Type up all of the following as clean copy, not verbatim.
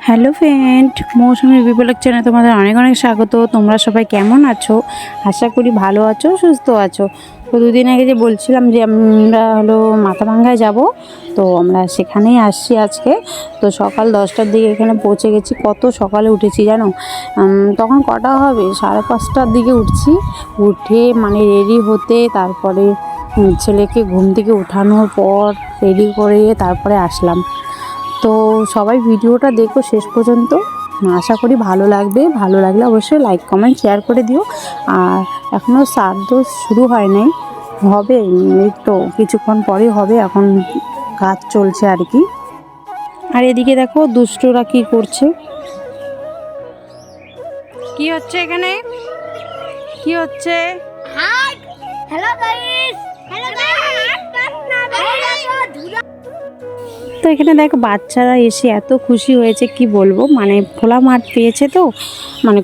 Hello friend, মৌসুমীর বিপ্লব চ্যানেলে তোমাদের অনেক অনেক স্বাগত। তোমরা সবাই কেমন আছো? আশা করি ভালো আছো, সুস্থ আছো। তো দুদিন আগে যে বলছিলাম যে আমরা মাথাভাঙ্গায় যাব, তো আমরা সেখানেই আসছি আজকে। তো সকাল 10টার দিকে এখানে পৌঁছে গেছি। কত সকালে উঠেছি জানো? তখন কটা হবে, 5:30টার দিকে উঠছি। উঠে রেডি হতে, তারপরে ছেলেকে ঘুম থেকে ওঠানোর পর রেডি করে তারপরে আসলাম। তো সবাই ভিডিওটা দেখো শেষ পর্যন্ত, আশা করি ভালো লাগবে। ভালো লাগলে অবশ্যই লাইক কমেন্ট শেয়ার করে দিও। আর এখনও শ্রাদ্ধ শুরু হয় নাই, হবে এই তো কিছুক্ষণ পরেই হবে। এখন কাজ চলছে আর কি। আর এদিকে দেখো দুষ্টরা কি করছে। কি হচ্ছে এখানে? কি হচ্ছে? হ্যালো গাইস, তো এখানে দেখো বাচ্চারা এসে এত খুশি হয়েছে, কি বলবো। খোলা মাঠ পেয়েছে, তো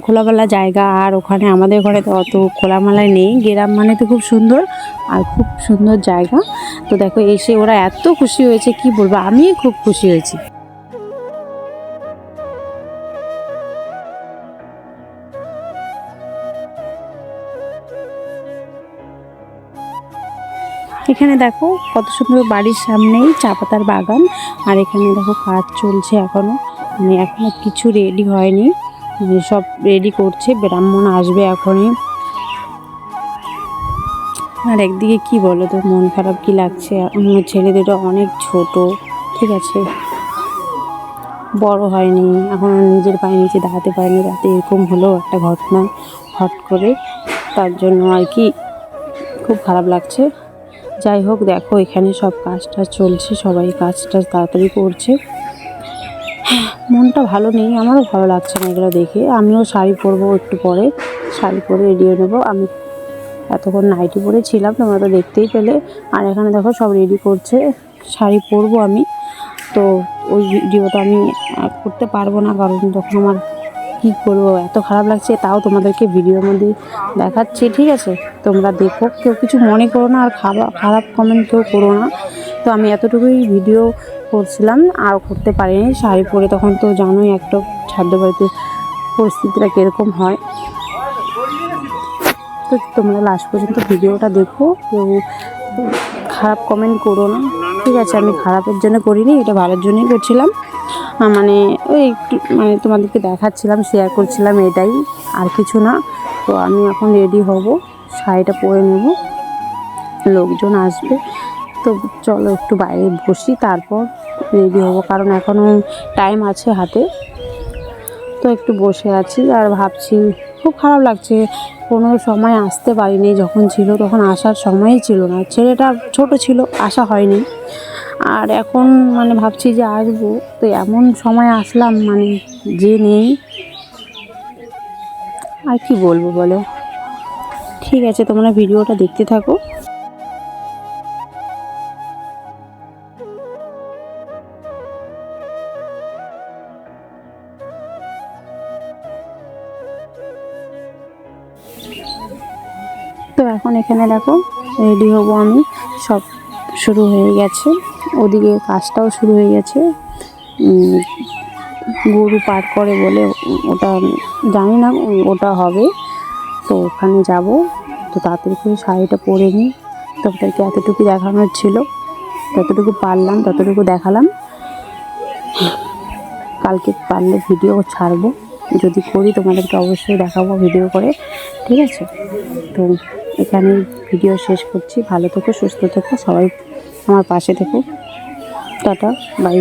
খোলামেলা জায়গা। আর ওখানে আমাদের ঘরে তো অত খোলামেলায় নেই। গ্রাম তো খুব সুন্দর, আর খুব সুন্দর জায়গা। তো দেখো এসে ওরা এত খুশি হয়েছে, কি বলবো, আমি খুব খুশি হয়েছি। এখানে দেখো কত সুন্দর, বাড়ির সামনেই চা পাতার বাগান। আর এখানে দেখো কাজ চলছে এখনো, এখনো কিছু রেডি হয়নি। সব রেডি করছে, ব্রাহ্মণ আসবে এখনই। আর একদিকে কি বলো তো, মন খারাপ কি লাগছে। আমার ছেলে দুটো অনেক ছোট, ঠিক আছে, বড় হয়নি এখন, নিজের পায়ে নিচে দাঁড়াতে পারেনি। রাতে এরকম হলো একটা ঘটনা হট করে, তার জন্য আর কি খুব খারাপ লাগছে। যাই হোক, দেখো এখানে সব কাজটা চলছে, সবাই কাজটা তাড়াতাড়ি করছে। মনটা ভালো নেই, আমারও ভালো লাগছে না এগুলো দেখে। আমিও শাড়ি পরবো একটু পরে, শাড়ি পরে রেডি হয়ে নেবো। আমি এতক্ষণ নাইটি পরেছিলাম, তোমরা তো দেখতেই পেলে। আর এখানে দেখো সব রেডি করছে, শাড়ি পরবো আমি। তো ওই ভিডিওটা আমি করতে পারবো না, কারণ তখন আমার কী করবো, এত খারাপ লাগছে। তাও তোমাদেরকে ভিডিওর মধ্যে দেখাচ্ছি, ঠিক আছে? তোমরা দেখো, কেউ কিছু মনে করো না, আর খারাপ কমেন্ট কেউ করো না। তো আমি এতটুকুই ভিডিও করছিলাম, আর করতে পারিনি শাড়ি পরে। তখন তো জানোই একটা ছাদ্য বাড়িতে পরিস্থিতিটা কীরকম হয়। তো তোমরা লাস্ট পর্যন্ত ভিডিওটা দেখো, কেউ খারাপ কমেন্ট করো না, ঠিক আছে? আমি খারাপের জন্য করিনি, এটা ভালোর জন্যই করছিলাম। ওই একটু তোমাদেরকে দেখাচ্ছিলাম, শেয়ার করছিলাম, এটাই, আর কিছু না। তো আমি এখন রেডি হব, শাড়িটা পরে নেব, লোকজন আসবে। তো চলো একটু বাইরে বসি, তারপর রেডি হব, কারণ এখনও টাইম আছে হাতে। তো একটু বসে আছি আর ভাবছি, খুব খারাপ লাগছে। কোনো সময় আসতে পারিনি, যখন ছিল তখন আসার সময়ই ছিল না। ছেলেটা ছোট ছিল, আসা হয়নি। আর এখন ভাবছি যে আসবো, তো এমন সময় আসলাম যে নেই। আর কি বলবো বলো? ঠিক আছে, তোমরা ভিডিওটা দেখতে থাকো। তো এখন এখানে দেখো রেডি হব আমি, সব শুরু হয়ে গেছে। ওদিকে কাজটাও শুরু হয়ে গেছে। গরু পার করে বলে, ওটা জানি না, ওটা হবে। তো ওখানে যাব। তো তাড়াতাড়ি করে শাড়িটা পরে নিই। তোমাদেরকে এতটুকু দেখানোর ছিল, যতটুকু পারলাম ততটুকু দেখালাম। কালকে পারলে ভিডিও ছাড়বো, যদি করি তোমাদেরকে অবশ্যই দেখাবো ভিডিও করে, ঠিক আছে? তো এখানে ভিডিও শেষ করছি। ভালো থেকো, সুস্থ থেকো, সবাই আমার পাশে থেকো। Tata, by.